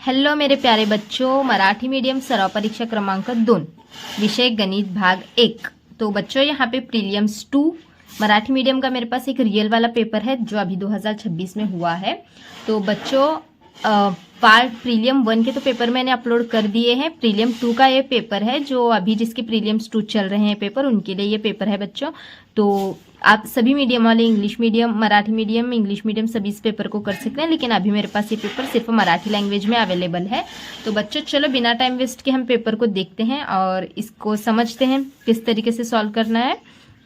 Hello मेरे प्यारे बच्चों, मराठी मीडियम सराव परीक्षा क्रमांक 2 विषय गणित भाग 1। तो बच्चों यहाँ पे प्रीलियम्स 2 मराठी मीडियम का मेरे पास एक रियल वाला पेपर है जो अभी 2026 में हुआ है। तो बच्चों पार्ट प्रीलियम 1 के तो पेपर मैंने अपलोड कर दिए हैं। प्रीलियम 2 का ये पेपर है जो अभी जिसके प्रीलियम्स 2 चल रहे हैं पेपर, उनके लिए ये पेपर है बच्चों। तो आप सभी मीडियम वाले, English medium, Marathi medium, English medium सभी इस पेपर को कर सकते हैं, लेकिन अभी मेरे पास ये पेपर सिर्फ मराठी लैंग्वेज में अवेलेबल है। तो बच्चों चलो बिना टाइम वेस्ट के हम पेपर को देखते हैं और इसको समझते हैं किस तरीके से सॉल्व करना है।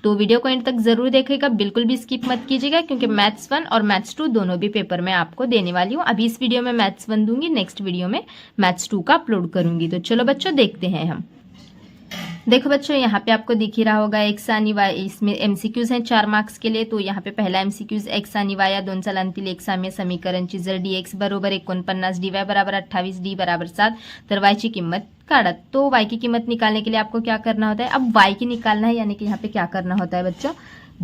तो वीडियो को एंड तक जरूर देखिएगा, बिल्कुल भी स्किप मत कीजिएगा, क्योंकि मैथ्स 1 और मैथ्स 2 दोनों भी पेपर मैं आपको देने वाली हूँ। अभी इस वीडियो में मैथ्स 1 दूंगी, नेक्स्ट वीडियो में मैथ्स 2 का अपलोड करूंगी। तो चलो बच्चों देखते हैं हम। देखो बच्चों यहाँ पे आपको दिख ही रहा होगा एक्स आणि वाय, इसमें एमसीक्यूज हैं 4 मार्क्स के लिए। तो यहाँ पे पहला एमसीक्यूज एक्स आणि वाय या दोन चलांतील एक साम्य समीकरणची जर dx बरोबर 49, dy बराबर 28, d बराबर 7 तर y की कीमत काढ़ा। तो y की कीमत निकालने के लिए आपको क्या करना होता है, अब y की निकालना है, यानी कि यहाँ पे क्या करना होता है बच्चों,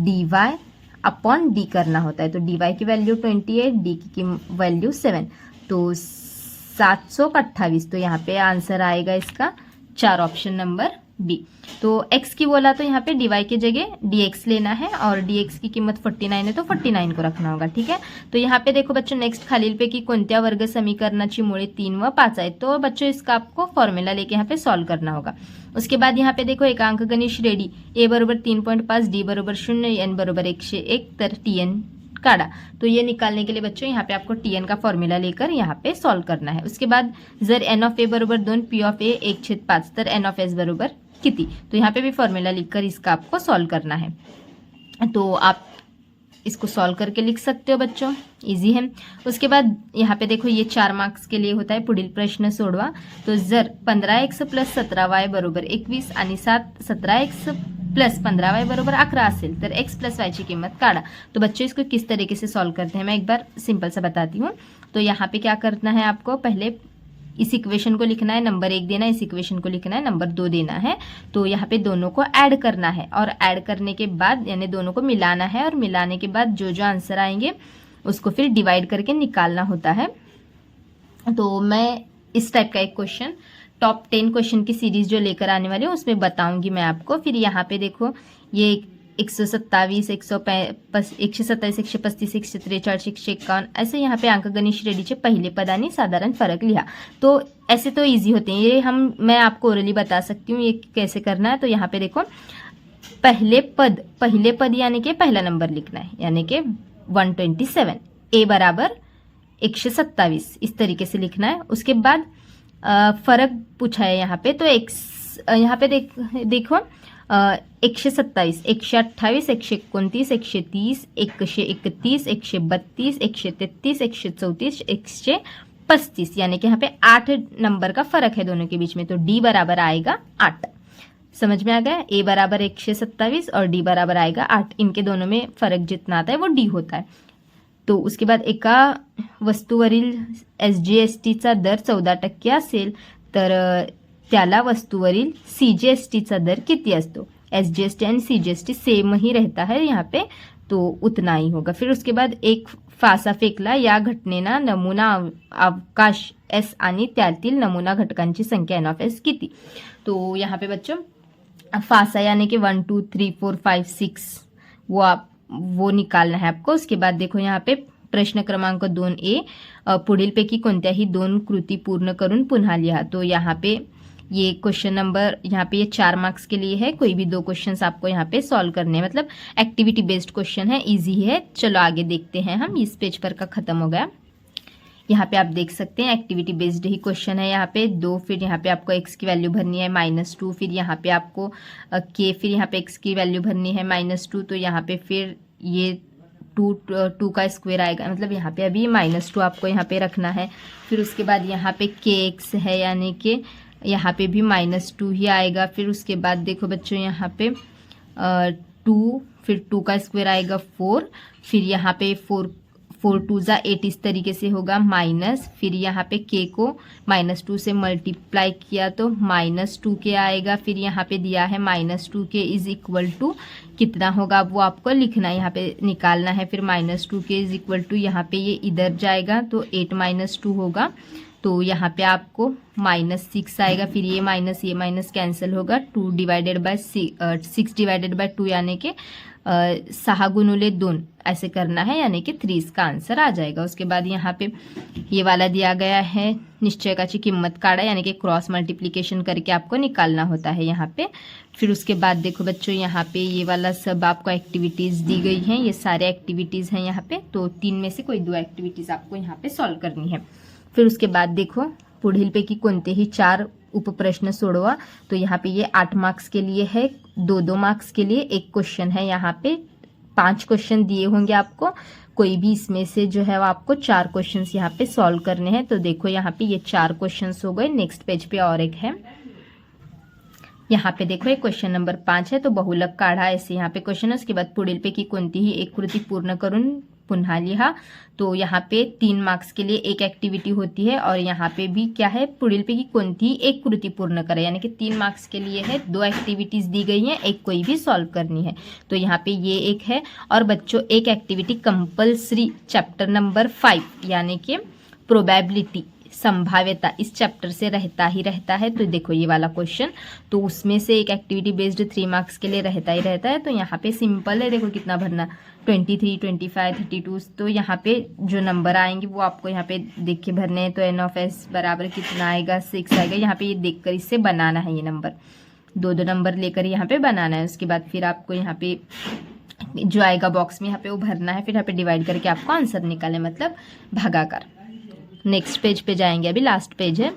dy अपॉन d करना होता है। तो dy की वैल्यू 28, d की वैल्यू 7, तो 728। तो यहाँ पे आंसर आएगा इसका 4, ऑप्शन नंबर बी। तो x की बोला तो यहाँ पे dy की जगह dx लेना है और dx की कीमत 49 है तो 49 को रखना होगा, ठीक है। तो यहाँ पे देखो बच्चों नेक्स्ट खालीलपैकी कोणत्या वर्ग समीकरणाची मुळे 3 व 5 आहे। तो बच्चों इसका आपको फॉर्मूला लेके यहाँ पे सॉल्व करना होगा। उसके बाद यहाँ पे देखो एक अंकगणित श्रेणी a बरोबर 3.5, d बरोबर 0, n बरोबर 101 तर tn काढ़ा। तो ये निकालने के लिए बच्चों यहाँ पे आपको tn का फॉर्मूला लेकर यहाँ पे सॉल्व करना है। उसके बाद जर n ऑफ a बरोबर 2, p ऑफ a 1/5 तर n ऑफ s बरोबर किती। तो यहाँ पे भी फॉर्मूला लिखकर इसका आपको सॉल्व करना है। तो आप इसको सॉल्व करके लिख सकते हो बच्चों, इजी है। उसके बाद यहाँ पे देखो ये 4 मार्क्स के लिए होता है। पुढील प्रश्न सोडवा। तो जर 15x प्लस 17y बरोबर 21 आणि 17x प्लस 15y बरोबर 11 असेल तर x प्लस y ची कीमत काढ़ा। तो बच्चों इसको किस तरीके से सॉल्व करते हैं मैं एक बार सिंपल सा बताती हूँ। तो यहाँ पे क्या करना है आपको, पहले इस इक्वेशन को लिखना है, नंबर 1 देना है, इस इक्वेशन को लिखना है, नंबर 2 देना है। तो यहाँ पे दोनों को ऐड करना है और ऐड करने के बाद यानी दोनों को मिलाना है और मिलाने के बाद जो जो आंसर आएंगे उसको फिर डिवाइड करके निकालना होता है। तो मैं इस टाइप का एक क्वेश्चन टॉप 10 क्वेश्चन की सीरीज जो लेकर आने वाली हूँ उसमें बताऊंगी मैं आपको। फिर यहाँ पे देखो ये 127, 127, 135, 143, 151 ऐसे यहाँ पे अंकगणित श्रेणीचे पहले पद आणि साधारण फरक लिहा। तो ऐसे तो इजी होते हैं ये, मैं आपको ओरली बता सकती हूँ ये कैसे करना है। तो यहाँ पे देखो पहले पद यानी कि पहला नंबर लिखना है, यानी कि 127, a बराबर 127 इस तरीके से लिखना है। उसके बाद फरक पूछा है यहाँ पे। तो यहाँ पे देखो 127, 128, 129, 130, 131, 132, 133, 134, 135, यानी कि यहाँ पे 8 नंबर का फर्क है दोनों के बीच में। तो d बराबर आएगा 8। समझ में आ गया, a बराबर 127 और d बराबर आएगा 8। इनके दोनों में फरक जितना आता है वो d होता है। तो उसके बाद एका वस्तूवरील SGSTचा दर 14% असेल तर त्याला वस्तूवरील CGST दर किती असतो। SGST आणि CGST सेम ही रहता है यहाँ पे, तो उतना ही होगा। फिर उसके बाद एक फासा फेकला, या घटनेना नमुना अवकाश S आणि त्यातील नमुना घटकांची संख्या n ऑफ s किती। तो यहाँ पे बच्चों फासा यानी कि 1 2 3 4 5 6 वो निकालना है आपको। उसके बाद देखो यहाँ पे प्रश्न क्रमांक 2a, पुढीलपैकी कोणत्याही 2 कृती पूर्ण करून पुन्हा लिहा। तो यहाँ पे ये क्वेश्चन नंबर यहाँ पे ये 4 मार्क्स के लिए है। कोई भी 2 क्वेश्चंस आपको यहाँ पे सॉल्व करने हैं, मतलब एक्टिविटी बेस्ड क्वेश्चन है, इजी है। चलो आगे देखते हैं हम। इस पेज पर का खत्म हो गया। यहाँ पे आप देख सकते हैं एक्टिविटी बेस्ड ही क्वेश्चन है। यहाँ पे 2, फिर यहाँ पे आपको x की वैल्यू भरनी है -2, फिर यहाँ पे आपको k, फिर यहाँ पे x की वैल्यू भरनी है -2। तो यहाँ पे फिर ये 2 का स्क्वायर आएगा, मतलब यहाँ पे अभी -2 आपको यहाँ पे रखना है। फिर उसके बाद यहाँ पे kx है, यानी कि यहाँ पे भी -2 ही आएगा। फिर उसके बाद देखो बच्चों यहाँ पे 2, फिर 2 का स्क्वायर आएगा 4, फिर यहाँ पे 4 2 जा 8 इस तरीके से होगा माइनस। फिर यहाँ पे k को -2 से मल्टीप्लाई किया तो -2k आएगा। फिर यहाँ पे दिया है -2k इज इक्वल टू कितना होगा वो आपको लिखना है, यहाँ पे निकालना है। फिर -2k इज इक्वल टू यहाँ पे ये इधर जाएगा तो 8 - 2 होगा। तो यहाँ पे आपको -6 आएगा, फिर ये माइनस कैंसिल होगा, 2 डिवाइडेड बाय 6 डिवाइडेड बाय 2 यानी कि 6 गुणुले 2 ऐसे करना है, यानी कि 3 इसका आंसर आ जाएगा। उसके बाद यहाँ पे ये वाला दिया गया है, निश्चयकाची किंमत काढा, यानी कि क्रॉस मल्टीप्लिकेशन करके आपको निकालना होता है यहाँ पे। फिर उसके बाद देखो बच्चों, यहाँ पे ये वाला सब आपको एक्टिविटीज़ दी गई हैं, ये सारे एक्टिविटीज़ हैं यहाँ पे। तो 3 में से कोई 2 एक्टिविटीज़ आपको यहाँ पे सॉल्व करनी है। फिर उसके बाद देखो, पुढीलपैकी कोणतेही 4 उपप्रश्न सोडवा। तो यहाँ पे ये 8 मार्क्स के लिए है, 2-2 मार्क्स के लिए एक क्वेश्चन है। यहाँ पे 5 क्वेश्चन दिए होंगे आपको, कोई भी इसमें से जो है वो आपको 4 क्वेश्चंस यहाँ पे सॉल्व करने हैं। तो देखो यहाँ पे ये 4 क्वेश्चंस हो गए। नेक्स्ट पेज पे और एक है, यहाँ पे देखो एक क्वेश्चन नंबर 5 है। तो बहुलक काढा, ऐसे यहाँ पे क्वेश्चन है। उसके बाद पुढीलपैकी कोणतीही एक कृती पूर्ण करून पुन्हा लिहा। तो यहाँ पे 3 मार्क्स के लिए एक एक्टिविटी होती है, और यहाँ पे भी क्या है, पुढीलपैकी कोणतीही एक कृती पूर्ण करें, यानी कि 3 मार्क्स के लिए है, 2 एक्टिविटीज दी गई हैं, एक कोई भी सॉल्व करनी है। तो यहाँ पे ये एक है। और बच्चों एक एक्टिविटी कंपल्सरी चैप्टर नंबर 5 यानी कि प्रोबेबिलिटी संभाव्यता इस चैप्टर से रहता ही रहता है। तो देखो ये वाला क्वेश्चन, तो उसमें से एक एक्टिविटी बेस्ड 3 मार्क्स के लिए रहता ही रहता है। तो यहाँ पे सिंपल है, देखो कितना भरना, 23, 25, 32। तो यहाँ पे जो नंबर आएंगे वो आपको यहाँ पे देख के भरने हैं। तो n(s) बराबर कितना आएगा, 6 आएगा। यहाँ पे ये देखकर इससे बनाना है, ये नंबर 2-2 नंबर लेकर यहाँ पे बनाना है। उसके बाद फिर आपको यहाँ पे जो आएगा बॉक्स में यहाँ पे वो भरना है, फिर यहाँ पे डिवाइड करके आपको आंसर निकाले, मतलब भागाकार। नेक्स्ट पेज पे जाएंगे, अभी लास्ट पेज है।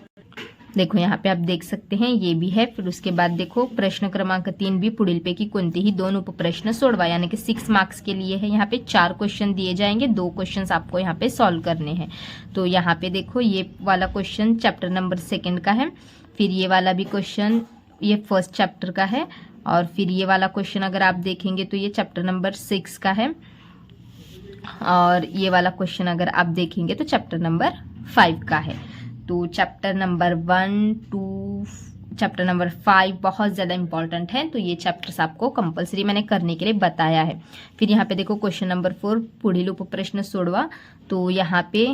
देखो यहाँ पे आप देख सकते हैं, ये भी है। फिर उसके बाद देखो प्रश्न क्रमांक 3 भी पुढीलपैकी कोणतेही 2 उपप्रश्न सोडवा, यानी कि 6 मार्क्स के लिए है। यहाँ पे 4 क्वेश्चन दिए जाएंगे, 2 क्वेश्चन आपको यहाँ पे सॉल्व करने हैं। तो यहाँ पे देखो ये वाला क्वेश्चन चैप्टर नंबर 2 का है, फिर ये वाला भी क्वेश्चन ये फर्स्ट चैप्टर का है, और फिर ये वाला क्वेश्चन अगर आप देखेंगे तो ये चैप्टर नंबर 6 का है, और ये वाला क्वेश्चन अगर आप देखेंगे तो चैप्टर नंबर 5 का है। तो चैप्टर नंबर 1, 2, चैप्टर नंबर 5 बहुत ज़्यादा इंपॉर्टेंट है। तो ये चैप्टर्स आपको कंपलसरी मैंने करने के लिए बताया है। फिर यहाँ पे देखो क्वेश्चन नंबर 4 पुढील उपप्रश्न सोडवा। तो यहाँ पे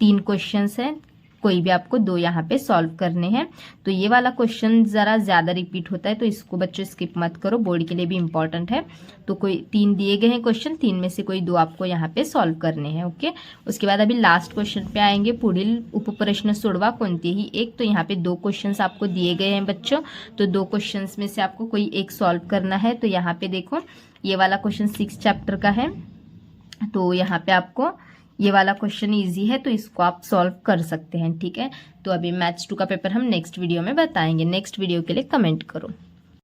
3 क्वेश्चंस हैं, कोई भी आपको 2 यहाँ पे सॉल्व करने हैं। तो ये वाला क्वेश्चन ज़रा ज़्यादा रिपीट होता है, तो इसको बच्चों स्किप मत करो, बोर्ड के लिए भी इंपॉर्टेंट है। तो कोई 3 दिए गए हैं क्वेश्चन, 3 में से कोई 2 आपको यहाँ पे सॉल्व करने हैं। ओके, उसके बाद अभी लास्ट क्वेश्चन पे आएंगे, पुढील उपप्रश्न सोडवा कोणतेही एक। तो यहाँ पे 2 क्वेश्चन आपको दिए गए हैं बच्चों, तो 2 क्वेश्चन में से आपको कोई एक सॉल्व करना है। तो यहाँ पे देखो ये वाला क्वेश्चन 6 चैप्टर का है, तो यहाँ पे आपको ये वाला क्वेश्चन इजी है, तो इसको आप सॉल्व कर सकते हैं। ठीक है, तो अभी मैथ्स 2 का पेपर हम नेक्स्ट वीडियो में बताएंगे। नेक्स्ट वीडियो के लिए कमेंट करो।